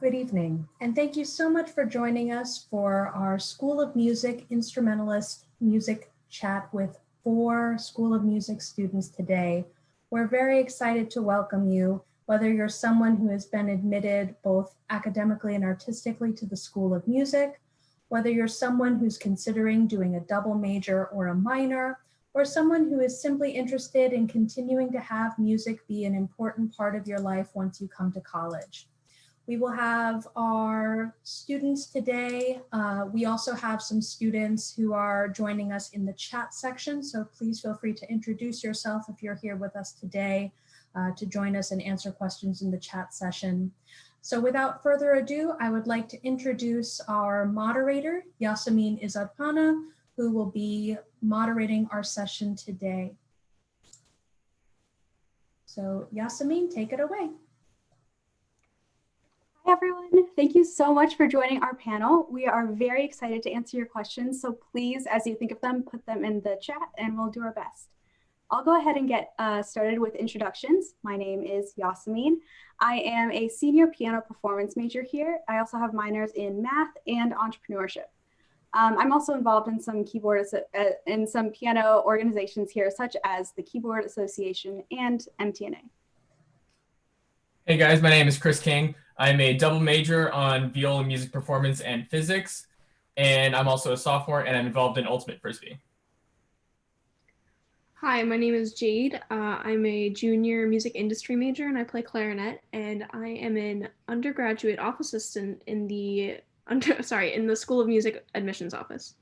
Good evening, and thank you so much for joining us for our School of Music Instrumentalist Music Chat with 4 School of Music students today. We're very excited to welcome you, whether you're someone who has been admitted both academically and artistically to the School of Music, whether you're someone who's considering doing a double major or a minor, or someone who is simply interested in continuing to have music be an important part of your life once you come to college. We will have our students today. We also have some students who are joining us in the chat section, so please feel free to introduce yourself if you're here with us today to join us and answer questions in the chat session. So without further ado, I would like to introduce our moderator, Yasemin Izarpana, who will be moderating our session today. So Yasemin, take it away. Hi everyone, thank you so much for joining our panel. We are very excited to answer your questions, so please, as you think of them, put them in the chat and we'll do our best. I'll go ahead and get started with introductions. My name is Yasemin. I am a senior piano performance major here. I also have minors in math and entrepreneurship. I'm also involved in some piano organizations here, such as the Keyboard Association and MTNA. Hey guys, my name is Chris King. I'm a double major on viola, music performance, and physics, and I'm also a sophomore, and I'm involved in Ultimate Frisbee. Hi, my name is Jade. I'm a junior music industry major, and I play clarinet, and I am an undergraduate office assistant in the School of Music admissions office.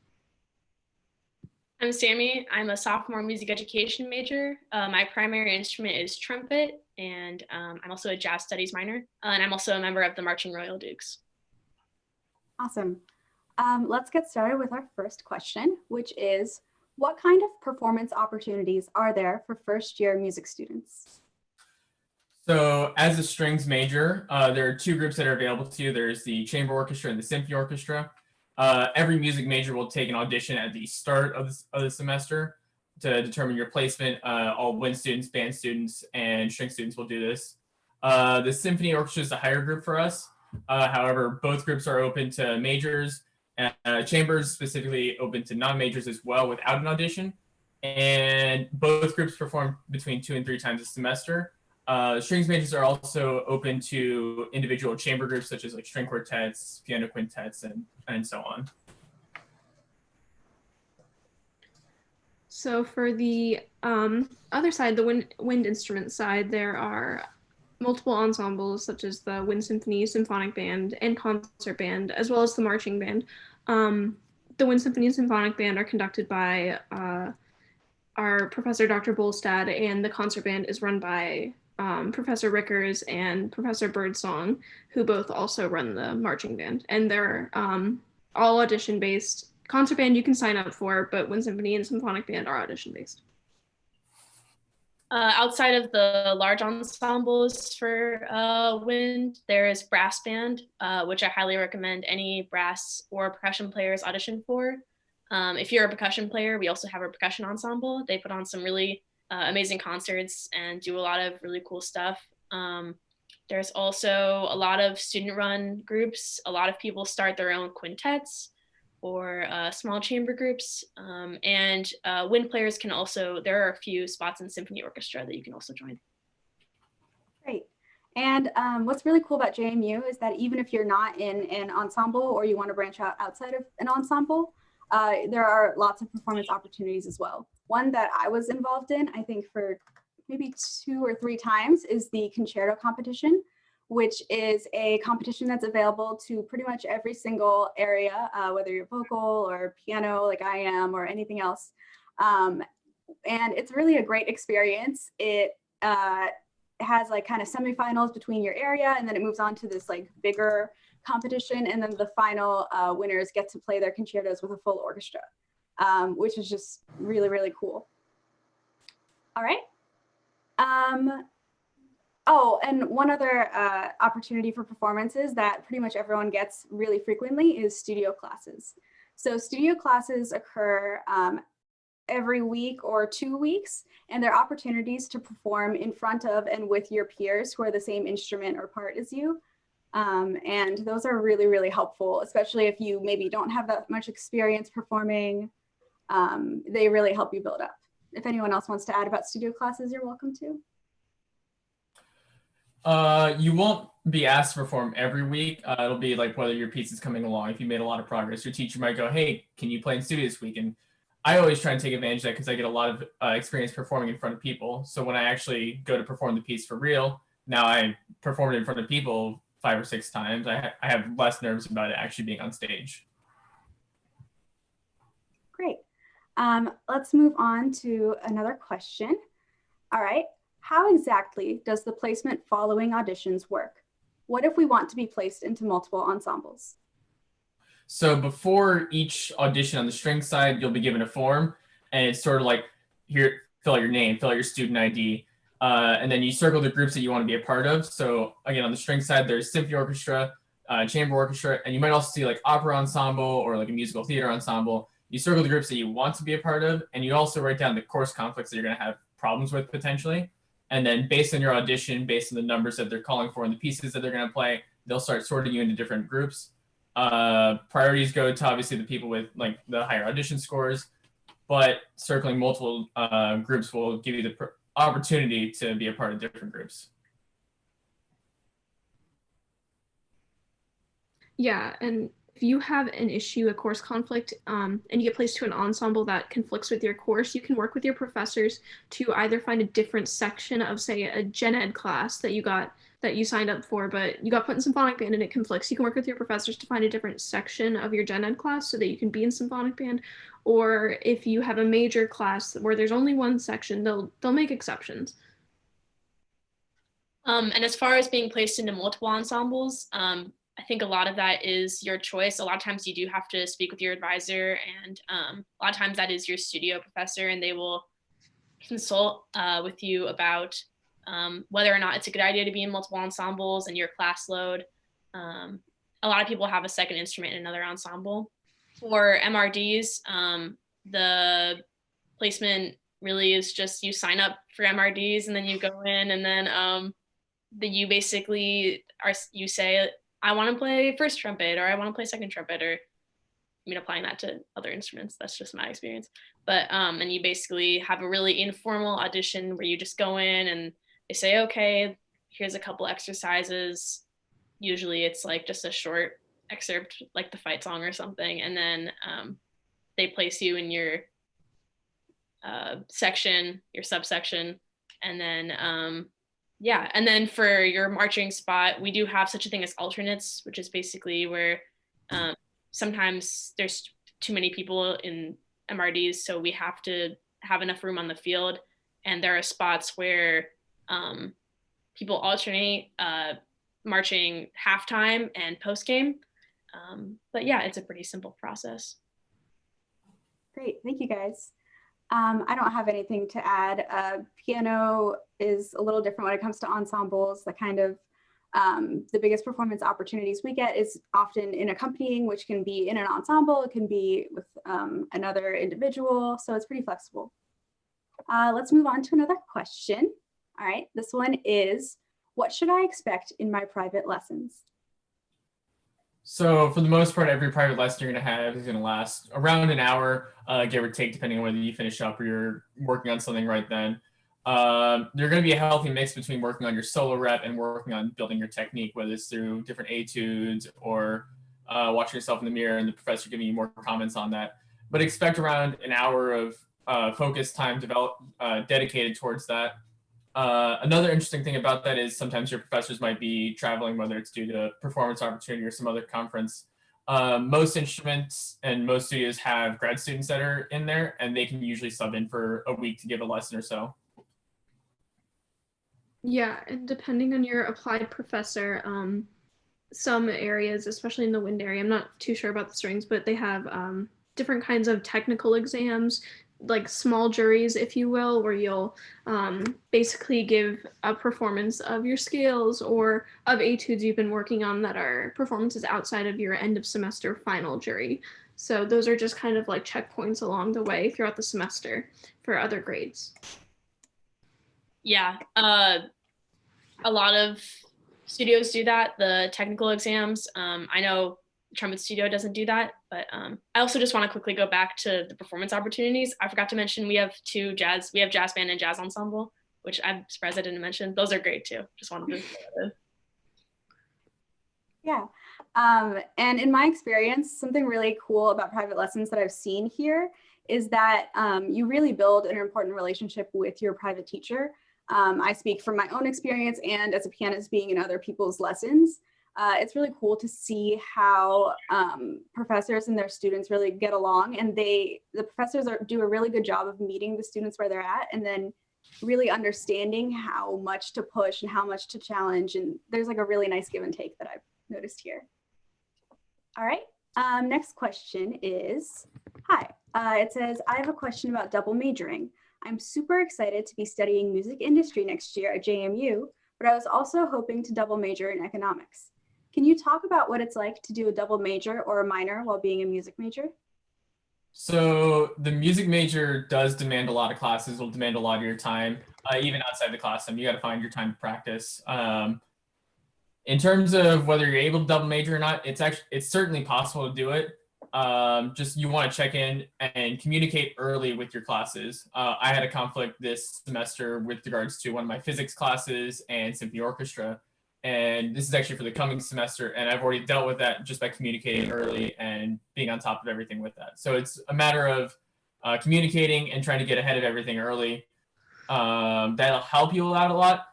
I'm Sammy. I'm a sophomore music education major. My primary instrument is trumpet, and I'm also a jazz studies minor, and I'm also a member of the Marching Royal Dukes. Awesome. Let's get started with our first question, which is, what kind of performance opportunities are there for first-year music students? So as a strings major, there are 2 groups that are available to you. There's the chamber orchestra and the symphony orchestra. Every music major will take an audition at the start of the semester to determine your placement. All wind students, band students, and string students will do this. The symphony orchestra is a higher group for us. However, both groups are open to majors. Chambers specifically open to non-majors as well without an audition. And both groups perform between 2 and 3 times a semester. Strings majors are also open to individual chamber groups such as like string quartets, piano quintets, and so on. So for the other side, the wind instrument side, there are multiple ensembles such as the Wind Symphony, Symphonic Band, and Concert Band, as well as the Marching Band. The Wind Symphony and Symphonic Band are conducted by our Professor Dr. Bolstad, and the Concert Band is run by Professor Rickers and Professor Birdsong, who both also run the Marching Band. And they're all audition-based. Concert Band you can sign up for, but Wind Symphony and Symphonic Band are audition-based. Outside of the large ensembles for wind, there is brass band, which I highly recommend any brass or percussion players audition for. If you're a percussion player, we also have a percussion ensemble. They put on some really amazing concerts and do a lot of really cool stuff. There's also a lot of student-run groups. A lot of people start their own quintets or small chamber groups. And wind players can also, there are a few spots in symphony orchestra that you can also join. Great. And what's really cool about JMU is that even if you're not in an ensemble or you want to branch out outside of an ensemble, there are lots of performance opportunities as well. One that I was involved in, I think for maybe 2 or 3 times, is the concerto competition, which is a competition that's available to pretty much every single area, whether you're vocal or piano like I am or anything else. And it's really a great experience. It has like kind of semifinals between your area, and then it moves on to this like bigger competition, and then the final winners get to play their concertos with a full orchestra, which is just really, really cool. All right. Oh, and one other opportunity for performances that pretty much everyone gets really frequently is studio classes. So studio classes occur every week or 2 weeks, and they're opportunities to perform in front of and with your peers who are the same instrument or part as you. And those are really, really helpful, especially if you maybe don't have that much experience performing. They really help you build up. If anyone else wants to add about studio classes, you're welcome to. You won't be asked to perform every week. It'll be like whether your piece is coming along. If you made a lot of progress, your teacher might go, "Hey, can you play in studio this week?" And I always try and take advantage of that because I get a lot of experience performing in front of people. So when I actually go to perform the piece for real, now I performed in front of people 5 or 6 times. I have less nerves about it actually being on stage. Great. Let's move on to another question. All right. How exactly does the placement following auditions work? What if we want to be placed into multiple ensembles? So before each audition on the string side, you'll be given a form, and it's sort of like, here, fill out your name, fill out your student ID, and then you circle the groups that you want to be a part of. So again, on the string side, there's symphony orchestra, chamber orchestra, and you might also see like opera ensemble or like a musical theater ensemble. You circle the groups that you want to be a part of, and you also write down the course conflicts that you're going to have problems with potentially. And then based on your audition, based on the numbers that they're calling for and the pieces that they're going to play, they'll start sorting you into different groups. Priorities go to obviously the people with like the higher audition scores, but circling multiple groups will give you the opportunity to be a part of different groups. Yeah, and if you have an issue, a course conflict, and you get placed to an ensemble that conflicts with your course, you can work with your professors to either find a different section of, say, a gen ed class that you signed up for, but you got put in symphonic band and it conflicts. You can work with your professors to find a different section of your gen ed class so that you can be in symphonic band. Or if you have a major class where there's only one section, they'll make exceptions. And as far as being placed into multiple ensembles, I think a lot of that is your choice. A lot of times you do have to speak with your advisor, and a lot of times that is your studio professor, and they will consult with you about whether or not it's a good idea to be in multiple ensembles and your class load. A lot of people have a second instrument in another ensemble. For MRDs, the placement really is just you sign up for MRDs and then you go in, and then you basically you say, I want to play first trumpet, or I want to play second trumpet, or I mean, applying that to other instruments, that's just my experience. But and you basically have a really informal audition where you just go in and they say, okay, here's a couple exercises. Usually it's like just a short excerpt, like the fight song or something, and then they place you in your section, your subsection, and then yeah, and then for your marching spot, we do have such a thing as alternates, which is basically where sometimes there's too many people in MRDs, so we have to have enough room on the field, and there are spots where people alternate marching halftime and post-game. But yeah, it's a pretty simple process. Great, thank you guys. I don't have anything to add. Piano is a little different when it comes to ensembles. The kind of the biggest performance opportunities we get is often in accompanying, which can be in an ensemble, it can be with another individual, so it's pretty flexible. Let's move on to another question. All right, this one is, what should I expect in my private lessons? So for the most part, every private lesson you're going to have is going to last around an hour, give or take, depending on whether you finish up or you're working on something right then. There's going to be a healthy mix between working on your solo rep and working on building your technique, whether it's through different etudes or watching yourself in the mirror and the professor giving you more comments on that. But expect around an hour of focused time dedicated towards that. Another interesting thing about that is sometimes your professors might be traveling, whether it's due to performance opportunity or some other conference. Most instruments and most studios have grad students that are in there, and they can usually sub in for a week to give a lesson or so. Yeah, and depending on your applied professor, some areas, especially in the wind area, I'm not too sure about the strings, but they have different kinds of technical exams, like small juries, if you will, where you'll basically give a performance of your scales or of etudes you've been working on that are performances outside of your end of semester final jury. So those are just kind of like checkpoints along the way throughout the semester for other grades. Yeah, a lot of studios do that, the technical exams. I know Trumpet Studio doesn't do that, but I also just want to quickly go back to the performance opportunities. I forgot to mention we have jazz band and jazz ensemble, which I'm surprised I didn't mention. Those are great too. Just wanted to say that. Yeah. And in my experience, something really cool about private lessons that I've seen here is that you really build an important relationship with your private teacher. I speak from my own experience and as a pianist being in other people's lessons. It's really cool to see how professors and their students really get along, and the professors do a really good job of meeting the students where they're at and then really understanding how much to push and how much to challenge. And there's like a really nice give and take that I've noticed here. All right, next question is, hi, it says, I have a question about double majoring. I'm super excited to be studying music industry next year at JMU, but I was also hoping to double major in economics. Can you talk about what it's like to do a double major or a minor while being a music major? So the music major does demand a lot of classes, will demand a lot of your time, even outside the class. You got to find your time to practice. In terms of whether you're able to double major or not, it's certainly possible to do it. Just you want to check in and communicate early with your classes. I had a conflict this semester with regards to one of my physics classes and symphony orchestra. And this is actually for the coming semester. And I've already dealt with that just by communicating early and being on top of everything with that. So it's a matter of communicating and trying to get ahead of everything early. That'll help you out a lot.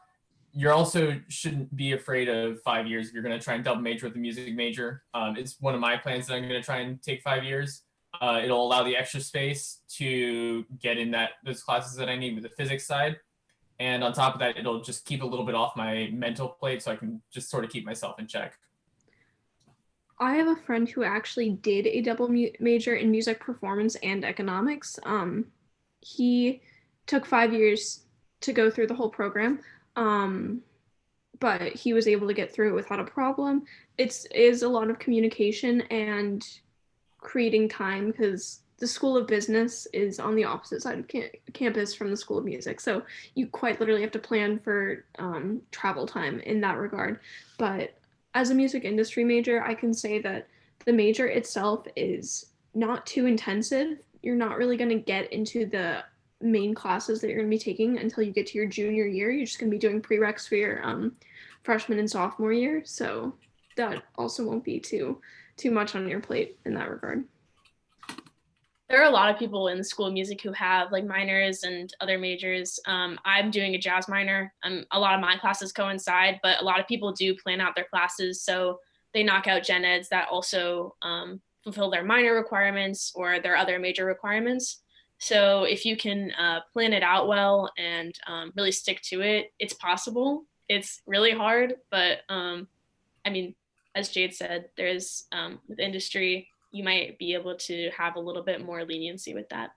You also shouldn't be afraid of 5 years if you're going to try and double major with a music major. It's one of my plans that I'm going to try and take 5 years. It'll allow the extra space to get in those classes that I need with the physics side. And on top of that, it'll just keep a little bit off my mental plate so I can just sort of keep myself in check. I have a friend who actually did a double major in music performance and economics. He took 5 years to go through the whole program, but he was able to get through it without a problem. It is a lot of communication and creating time because the School of Business is on the opposite side of campus from the School of Music. So you quite literally have to plan for travel time in that regard. But as a music industry major, I can say that the major itself is not too intensive. You're not really going to get into the main classes that you're going to be taking until you get to your junior year. You're just going to be doing prereqs for your freshman and sophomore year. So that also won't be too much on your plate in that regard. There are a lot of people in the School of Music who have like minors and other majors. I'm doing a jazz minor. A lot of my classes coincide, but a lot of people do plan out their classes so they knock out gen eds that also fulfill their minor requirements or their other major requirements. So if you can plan it out well and really stick to it, it's possible. It's really hard, but I mean, as Jade said, there's with industry, you might be able to have a little bit more leniency with that.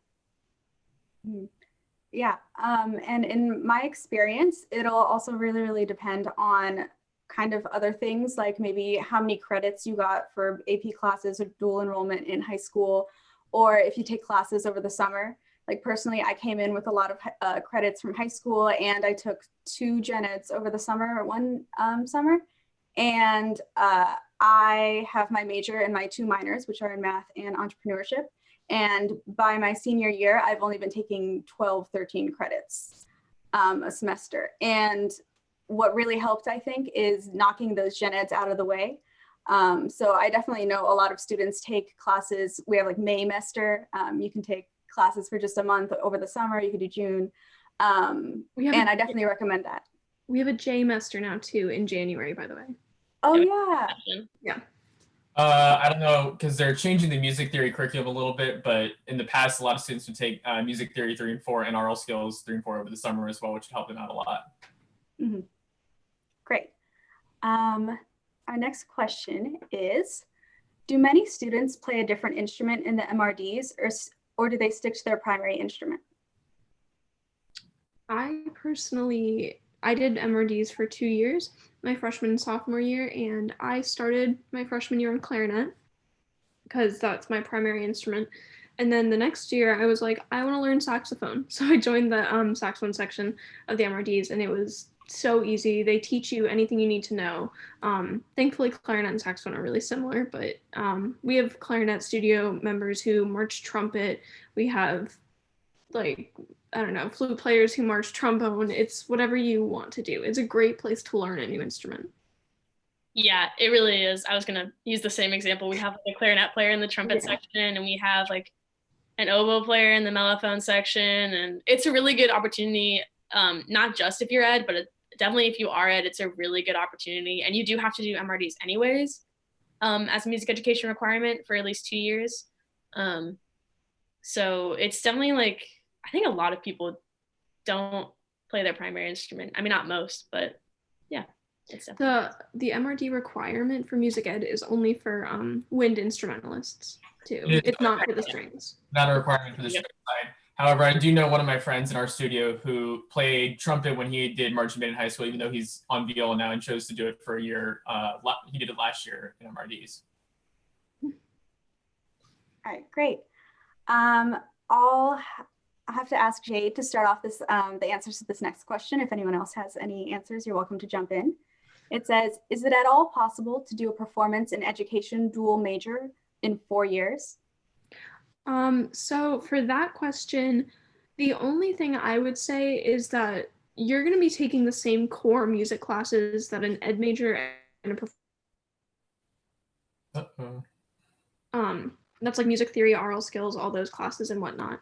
Yeah, and in my experience, it'll also really, really depend on kind of other things, like maybe how many credits you got for AP classes or dual enrollment in high school, or if you take classes over the summer. Like personally, I came in with a lot of credits from high school, and I took 2 gen eds over the summer, one summer. And I have my major and my 2 minors, which are in math and entrepreneurship. And by my senior year, I've only been taking 12, 13 credits a semester. And what really helped, I think, is knocking those gen eds out of the way. So I definitely know a lot of students take classes. We have like Maymester. You can take classes for just a month over the summer. You could do June. And I definitely recommend that. We have a J-mester now too in January, by the way. Oh yeah. Yeah. I don't know, because they're changing the music theory curriculum a little bit, but in the past, a lot of students would take music theory 3 and 4 and RL skills 3 and 4 over the summer as well, which would help them out a lot. Mm-hmm. Great. Our next question is, do many students play a different instrument in the MRDs, or do they stick to their primary instrument? I did MRDs for 2 years, my freshman and sophomore year, and I started my freshman year on clarinet because that's my primary instrument. And then the next year I was like, I want to learn saxophone. So I joined the saxophone section of the MRDs, and it was so easy. They teach you anything you need to know. Thankfully, clarinet and saxophone are really similar, but we have clarinet studio members who march trumpet. We have, like, I don't know, flute players who march trombone. It's whatever you want to do. It's a great place to learn a new instrument. Yeah, it really is. I was gonna use the same example. We have like a clarinet player in the trumpet section, and we have like an oboe player in the mellophone section, and it's a really good opportunity. Not just if you're ed, but definitely if you are ed, it's a really good opportunity. And you do have to do MRDs anyways, as a music education requirement for at least 2 years. So it's definitely like, I think a lot of don't play their primary instrument. I mean, not most, but yeah. The MRD requirement for music ed is only for wind instrumentalists too. It's not for the strings. Not a requirement for the string side. However, I do know one of my friends in our studio who played trumpet when he did marching band in high school, even though he's on viola now and chose to do it for a year. He did it last year in MRDs. All right, great. I have to ask Jade to start off this the answers to this next question. If anyone else has any answers, you're welcome to jump in. It says, is it at all possible to do a performance and education dual major in 4 years? So for that question, the only thing I would say is that you're going to be taking the same core music classes that an ed major and a that's like music theory, aural skills, all those classes and whatnot.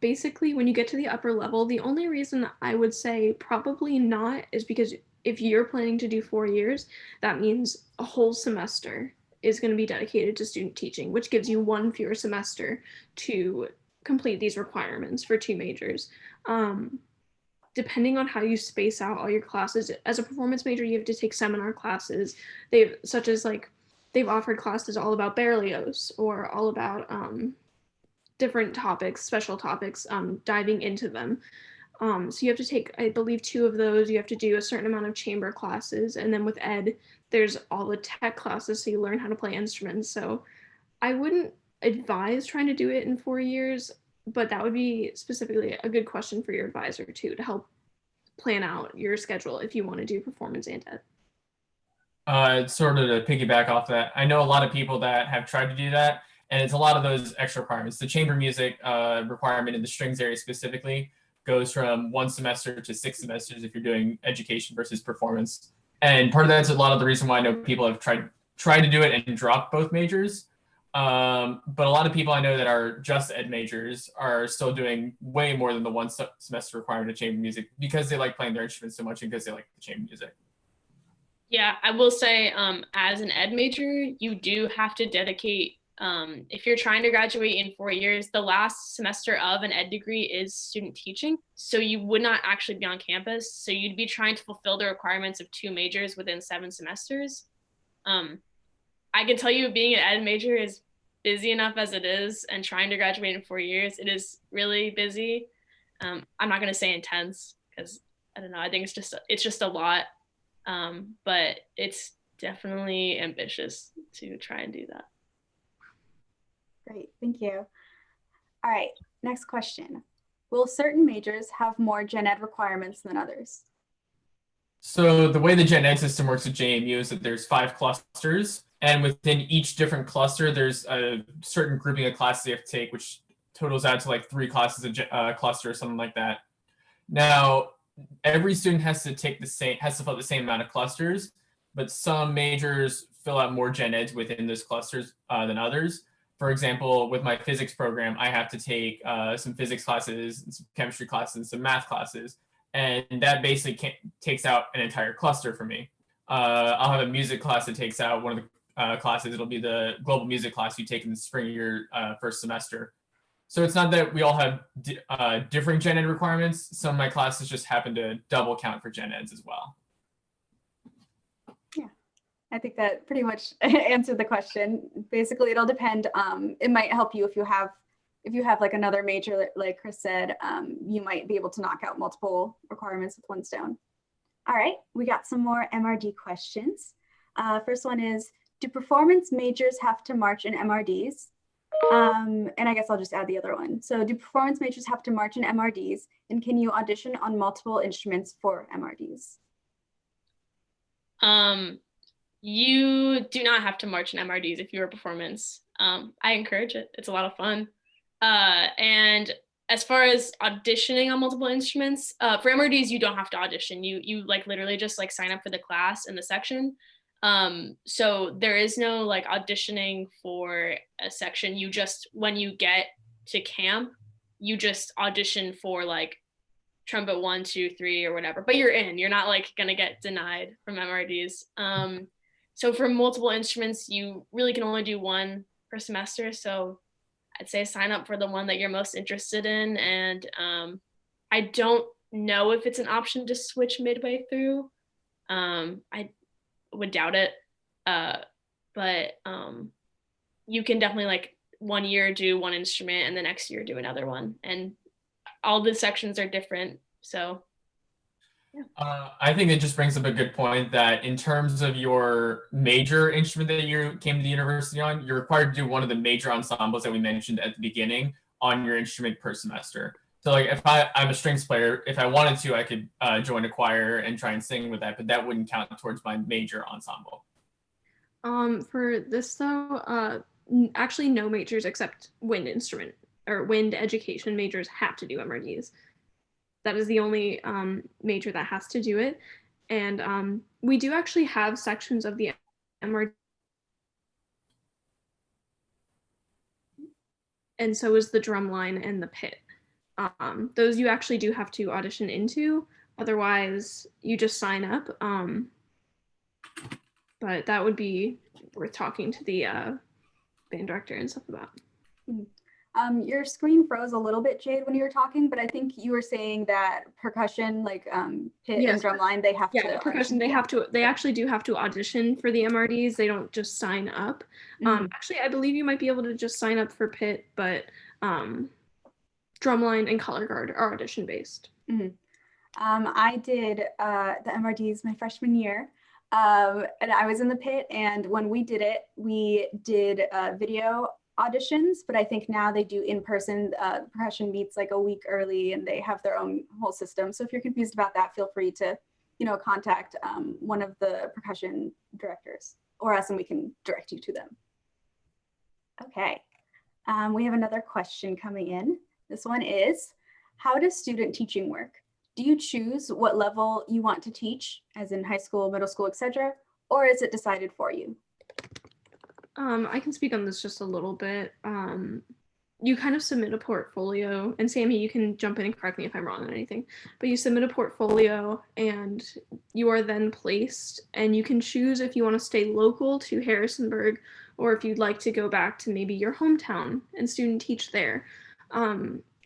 Basically, when you get to the upper level, the only reason I would say probably not is because if you're planning to do 4 years, that means a whole semester is going to be dedicated to student teaching, which gives you 1 fewer semester to complete these requirements for 2 majors. Depending on how you space out all your classes, as a performance major, you have to take seminar classes. They've offered classes all about Berlioz or all about different topics, special topics, diving into them. So you have to take, I believe, 2 of those. You have to do a certain amount of chamber classes. And then with ed, there's all the tech classes, so you learn how to play instruments. So I wouldn't advise trying to do it in 4 years, but that would be specifically a good question for your advisor too, to help plan out your schedule if you want to do performance and ed. Sort of to piggyback off that, I know a lot of people that have tried to do that, and it's a lot of those extra requirements. The chamber music requirement in the strings area specifically goes from 1 semester to 6 semesters if you're doing education versus performance. And part of that's a lot of the reason why I know people have tried to do it and dropped both majors. But a lot of people I know that are just ed majors are still doing way more than the 1 semester requirement of chamber music because they like playing their instruments so much and because they like the chamber music. Yeah, I will say as an ed major, you do have to dedicate, if you're trying to graduate in 4 years, the last semester of an ed degree is student teaching. So you would not actually be on campus. So you'd be trying to fulfill the requirements of 2 majors within 7 semesters. I can tell you being an ed major is busy enough as it is, and trying to graduate in 4 years, it is really busy. I'm not going to say intense because I don't know. I think it's just a lot. But it's definitely ambitious to try and do that. Great, thank you. All right, next question. Will certain majors have more gen ed requirements than others? So the way the gen ed system works at JMU is that there's 5 clusters, and within each different cluster, there's a certain grouping of classes you have to take, which totals out to like 3 classes a cluster or something like that. Now, every student has to fill out the same amount of clusters, but some majors fill out more gen eds within those clusters than others. For example, with my physics program, I have to take some physics classes, some chemistry classes, and some math classes, and that basically takes out an entire cluster for me. I'll have a music class that takes out one of the classes. It'll be the global music class you take in the spring of your first semester. So it's not that we all have different gen ed requirements. Some of my classes just happen to double count for gen eds as well. Yeah, I think that pretty much answered the question. Basically, it'll depend. It might help you if you have like another major, like Chris said, you might be able to knock out multiple requirements with 1 stone. All right, we got some more MRD questions. First one is, do performance majors have to march in MRDs? And I guess I'll just add the other one. So do performance majors have to march in MRDs? And can you audition on multiple instruments for MRDs? You do not have to march in MRDs if you're a performance. I encourage it. It's a lot of fun. And as far as auditioning on multiple instruments, for MRDs, you don't have to audition. You like literally just like sign up for the class and the section. So there is no like auditioning for a section. You just, when you get to camp, you just audition for like trumpet 1, 2, 3 or whatever, but you're not like gonna get denied from MRDs. So for multiple instruments, you really can only do one per semester. So I'd say sign up for the one that you're most interested in. And I don't know if it's an option to switch midway through. I would doubt it. But you can definitely like 1 year do one instrument and the next year do another one. And all the sections are different. So I think it just brings up a good point that in terms of your major instrument that you came to the university on, you're required to do one of the major ensembles that we mentioned at the beginning on your instrument per semester. So like if I'm a strings player, if I wanted to, I could join a choir and try and sing with that, but that wouldn't count towards my major ensemble. For this though, actually no majors except wind instrument or wind education majors have to do MRDs. That is the only major that has to do it. And we do actually have sections of the MRD. And so is the drum line and the pit. Those you actually do have to audition into. Otherwise, you just sign up. But that would be worth talking to the band director and stuff about. Your screen froze a little bit, Jade, when you were talking, but I think you were saying that percussion, like pit and drum line, they have to. Yeah, percussion, they have to. They actually do have to audition for the MRDs. They don't just sign up. Actually, I believe you might be able to just sign up for pit, but drumline and color guard are audition based. I did the MRDs my freshman year. And I was in the pit, and when we did it, we did video auditions, but I think now they do in-person. Percussion meets like a week early and they have their own whole system. So if you're confused about that, feel free to, contact one of the percussion directors or us and we can direct you to them. Okay, we have another question coming in. This one is, how does student teaching work? Do you choose what level you want to teach, as in high school, middle school, etc., or is it decided for you? I can speak on this just a little bit. You kind of submit a portfolio, and Sammy, you can jump in and correct me if I'm wrong on anything, but you submit a portfolio and you are then placed, and you can choose if you want to stay local to Harrisonburg or if you'd like to go back to maybe your hometown and student teach there.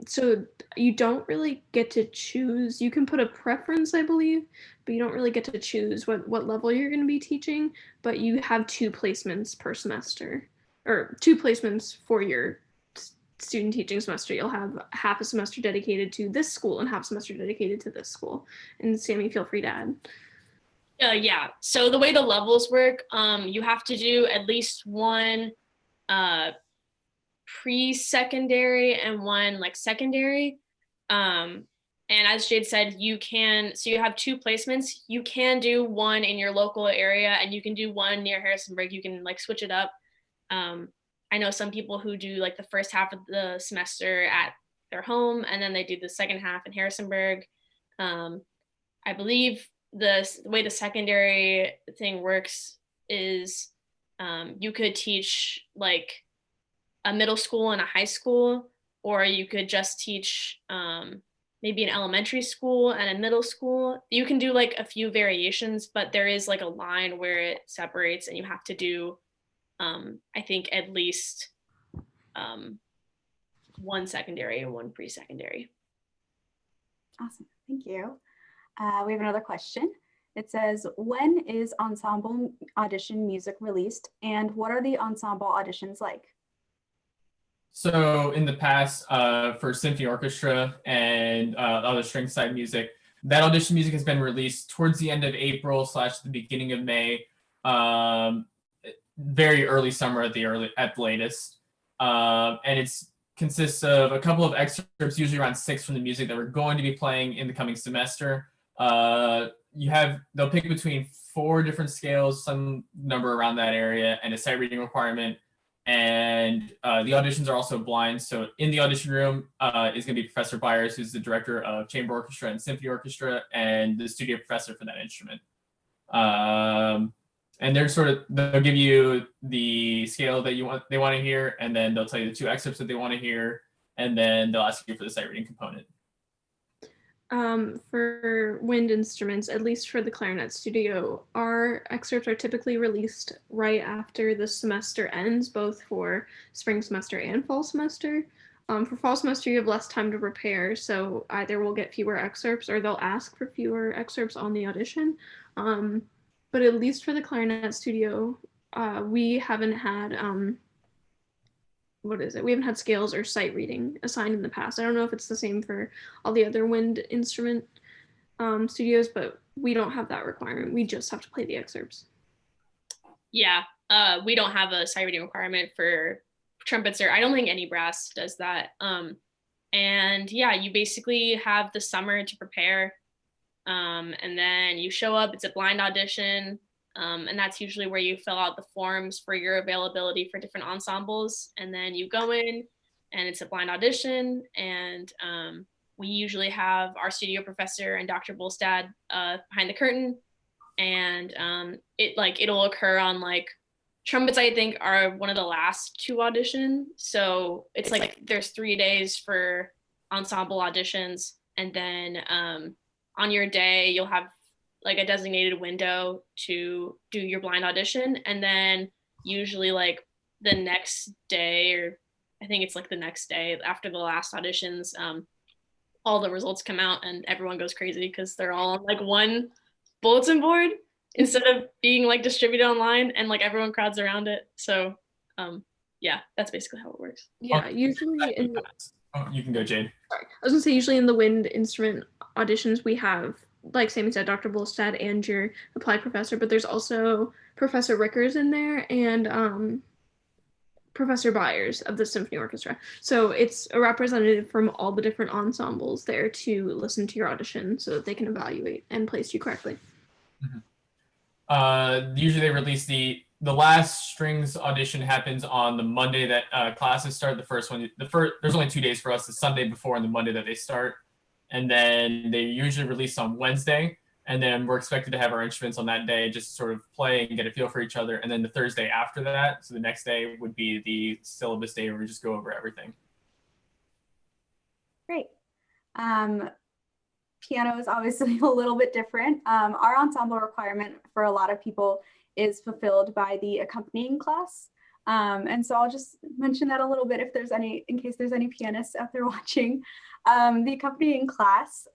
So you don't really get to choose. You can put a preference, I believe, but you don't really get to choose what level you're going to be teaching, but you have 2 placements per semester, or 2 placements for your student teaching semester. You'll have half a semester dedicated to this school and half a semester dedicated to this school. And Sammy, feel free to add. Yeah, so the way the levels work, you have to do at least one pre-secondary and one like secondary. And as Jade said, you have 2 placements. You can do one in your local area and you can do one near Harrisonburg. You can like switch it up. I know some people who do like the first half of the semester at their home and then they do the second half in Harrisonburg. I believe the way the secondary thing works is you could teach like a middle school and a high school, or you could just teach maybe an elementary school and a middle school. You can do like a few variations, but there is like a line where it separates and you have to do, I think at least one secondary and one pre-secondary. Awesome, thank you. We have another question. It says, when is Ensemble Audition music released and what are the Ensemble auditions like? So in the past, for symphony orchestra and other string side music, that audition music has been released towards the end of April / the beginning of May, very early summer at the latest. and it's consists of a couple of excerpts, usually around 6 from the music that we're going to be playing in the coming semester. They'll pick between 4 different scales, some number around that area, and a sight reading requirement. And the auditions are also blind. So in the audition room is going to be Professor Byers, who's the director of chamber orchestra and symphony orchestra, and the studio professor for that instrument. And they'll give you the scale that they want to hear, and then they'll tell you the 2 excerpts that they want to hear, and then they'll ask you for the sight reading component. For wind instruments, at least for the clarinet studio, our excerpts are typically released right after the semester ends, both for spring semester and fall semester. For fall semester, you have less time to prepare, so either we'll get fewer excerpts or they'll ask for fewer excerpts on the audition. But at least for the clarinet studio, we haven't had we haven't had scales or sight reading assigned in the past. I don't know if it's the same for all the other wind instrument studios, but we don't have that requirement. We just have to play the excerpts. Yeah, we don't have a sight reading requirement for trumpets, or I don't think any brass does that. And yeah, you basically have the summer to prepare, and then you show up. It's a blind audition. And that's usually where you fill out the forms for your availability for different ensembles. And then you go in and it's a blind audition. And we usually have our studio professor and Dr. Bolstad behind the curtain. And it'll occur on trumpets, I think, are one of the last to audition. So it's like there's 3 days for ensemble auditions. And then on your day, you'll have a designated window to do your blind audition. And then usually the next day, or I think it's the next day after the last auditions, all the results come out and everyone goes crazy because they're all on one bulletin board instead of being distributed online, and everyone crowds around it. So yeah, that's basically how it works. Yeah, usually you can go, Jade. Sorry. I was gonna say usually in the wind instrument auditions we have, like Sammy said, Dr. Bolstad and your applied professor, but there's also Professor Rickers in there and Professor Byers of the symphony orchestra. So it's a representative from all the different ensembles there to listen to your audition so that they can evaluate and place you correctly. Mm-hmm. Usually they release the last strings audition happens on the Monday that classes start. There's only 2 days for us, the Sunday before and the Monday that they start. And then they usually release on Wednesday. And then we're expected to have our instruments on that day, just to sort of play and get a feel for each other. And then the Thursday after that, so the next day would be the syllabus day where we just go over everything. Great. Piano is obviously a little bit different. Our ensemble requirement for a lot of people is fulfilled by the accompanying class. And so I'll just mention that a little bit in case there's any pianists out there watching. The accompanying class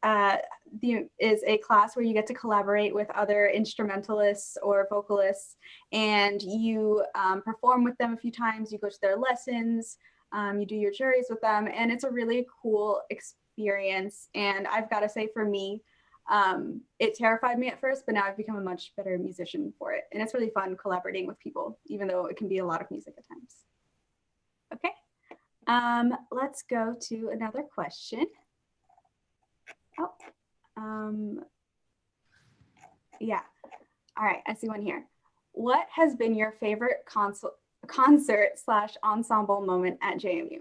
is a class where you get to collaborate with other instrumentalists or vocalists, and you perform with them a few times. You go to their lessons, you do your juries with them, and it's a really cool experience. And I've got to say, for me, it terrified me at first, but now I've become a much better musician for it. And it's really fun collaborating with people, even though it can be a lot of music at times. Okay. Let's go to another question. Yeah. All right, I see one here. What has been your favorite concert/ensemble moment at JMU?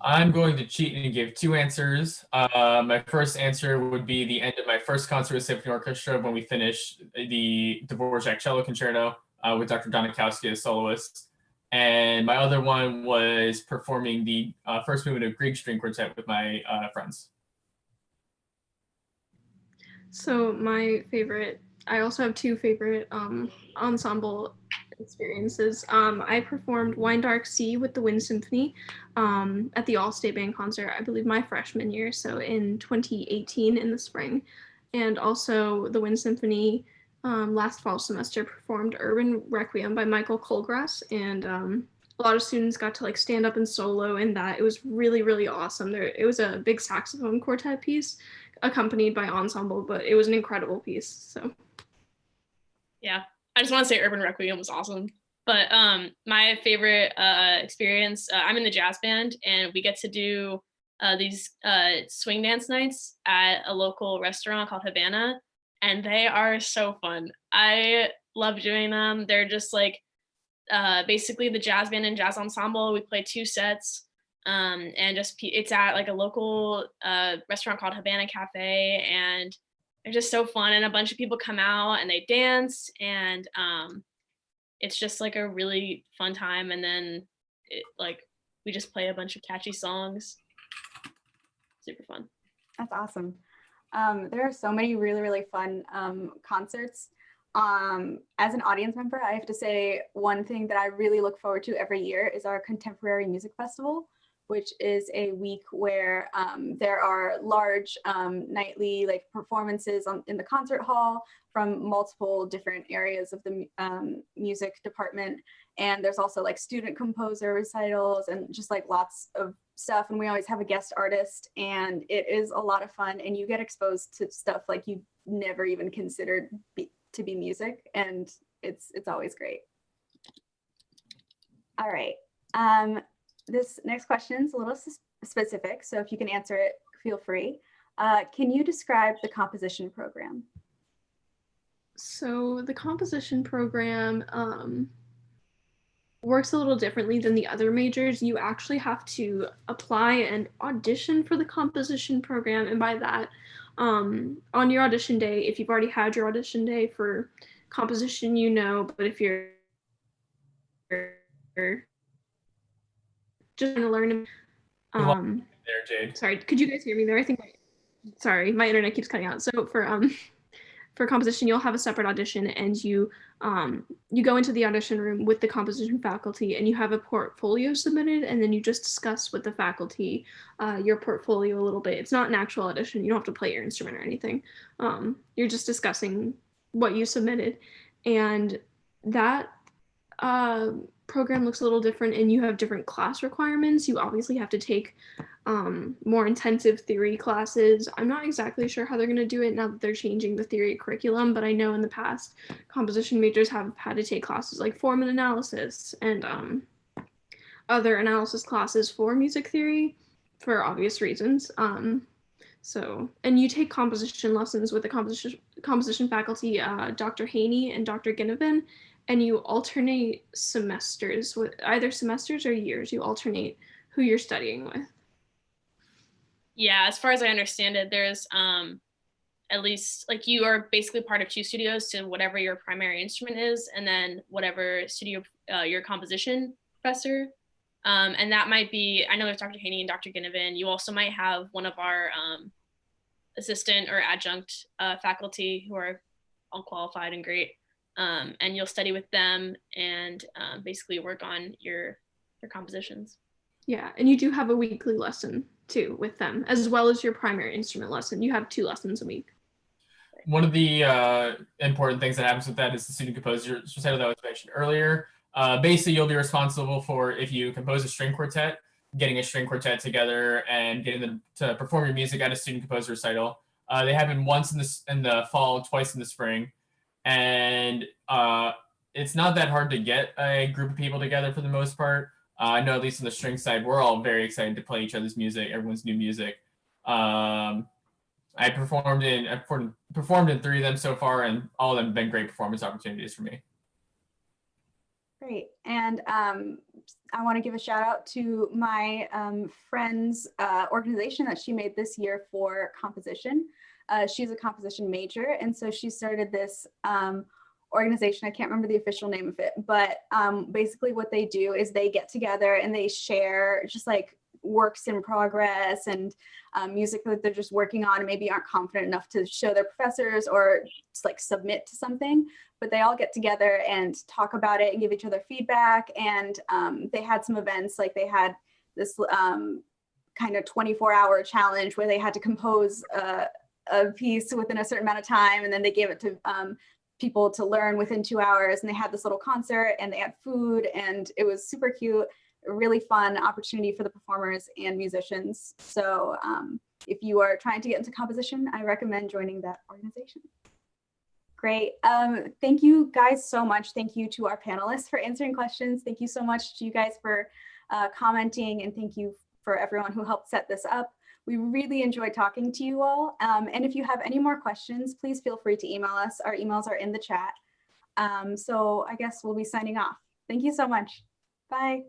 I'm going to cheat and give 2 answers. My first answer would be the end of my first concert with Symphony Orchestra when we finished the Dvorak Cello Concerto with Dr. Donikowski as soloist. And my other one was performing the first movement of Grieg String Quartet with my friends. So I also have 2 favorite ensemble experiences. I performed Wine Dark Sea with the Wind Symphony at the All-State Band concert, I believe my freshman year, so in 2018 in the spring. And also the Wind Symphony last fall semester performed Urban Requiem by Michael Colgrass, and a lot of students got to stand up and solo in that. It was really, really awesome. It was a big saxophone quartet piece accompanied by ensemble, but it was an incredible piece. So yeah, I just want to say Urban Requiem was awesome. But my favorite experience, I'm in the jazz band, and we get to do these swing dance nights at a local restaurant called Havana, and they are so fun. I love doing them. They're just like basically the jazz band and jazz ensemble. We play 2 sets, and just it's at like a local restaurant called Havana Cafe, and they're just so fun. And a bunch of people come out and they dance, and it's just like a really fun time. And then we just play a bunch of catchy songs. Super fun. That's awesome. There are so many really, really fun concerts. As an audience member, I have to say one thing that I really look forward to every year is our Contemporary Music Festival, which is a week where there are large nightly performances in the concert hall from multiple different areas of the music department. And there's also student composer recitals and just lots of stuff. And we always have a guest artist, and it is a lot of fun. And you get exposed to stuff you never even considered to be music, and it's always great. All right. This next question is a little specific, so if you can answer it, feel free. Can you describe the composition program? So the composition program works a little differently than the other majors. You actually have to apply and audition for the composition program, and by that, on your audition day, if you've already had your audition day for composition, but if you're just going to learn. There, Jade. Sorry, could you guys hear me there? I think. Sorry, my internet keeps cutting out. So for composition, you'll have a separate audition, and you go into the audition room with the composition faculty, and you have a portfolio submitted, and then you just discuss with the faculty your portfolio a little bit. It's not an actual audition. You don't have to play your instrument or anything. You're just discussing what you submitted, and that program looks a little different, and you have different class requirements. You obviously have to take more intensive theory classes. I'm not exactly sure how they're going to do it now that they're changing the theory curriculum, but I know in the past composition majors have had to take classes like form and analysis and other analysis classes for music theory for obvious reasons. And you take composition lessons with the composition faculty, Dr. Haney and Dr. Ginnivan, and you alternate semesters with either semesters or years. You alternate who you're studying with. Yeah, as far as I understand it, there's at least you are basically part of 2 studios to whatever your primary instrument is, and then whatever studio your composition professor. And that might be, I know there's Dr. Haney and Dr. Ginnivan. You also might have one of our assistant or adjunct faculty who are all qualified and great. And you'll study with them and basically work on your compositions. Yeah, and you do have a weekly lesson too with them, as well as your primary instrument lesson. You have 2 lessons a week. One of the important things that happens with that is the student composer recital that was mentioned earlier. Basically, you'll be responsible for, if you compose a string quartet, getting a string quartet together and getting them to perform your music at a student composer recital. They happen once in the fall, twice in the spring. And it's not that hard to get a group of people together for the most part. I know at least on the string side, we're all very excited to play each other's music, everyone's new music. I performed in 3 of them so far, and all of them have been great performance opportunities for me. Great. And I want to give a shout out to my friend's organization that she made this year for composition. She's a composition major, and so she started this organization. I can't remember the official name of it, but basically what they do is they get together and they share just works in progress and music that they're just working on and maybe aren't confident enough to show their professors or just submit to something, but they all get together and talk about it and give each other feedback. And they had some events, they had this kind of 24-hour challenge where they had to compose a piece within a certain amount of time, and then they gave it to people to learn within 2 hours, and they had this little concert and they had food, and it was super cute, a really fun opportunity for the performers and musicians. So if you are trying to get into composition, I recommend joining that organization. Great. Great. Thank you guys so much. Thank you to our panelists for answering questions. Thank you so much to you guys for commenting, and thank you for everyone who helped set this up. We really enjoyed talking to you all. And if you have any more questions, please feel free to email us. Our emails are in the chat. So I guess we'll be signing off. Thank you so much. Bye.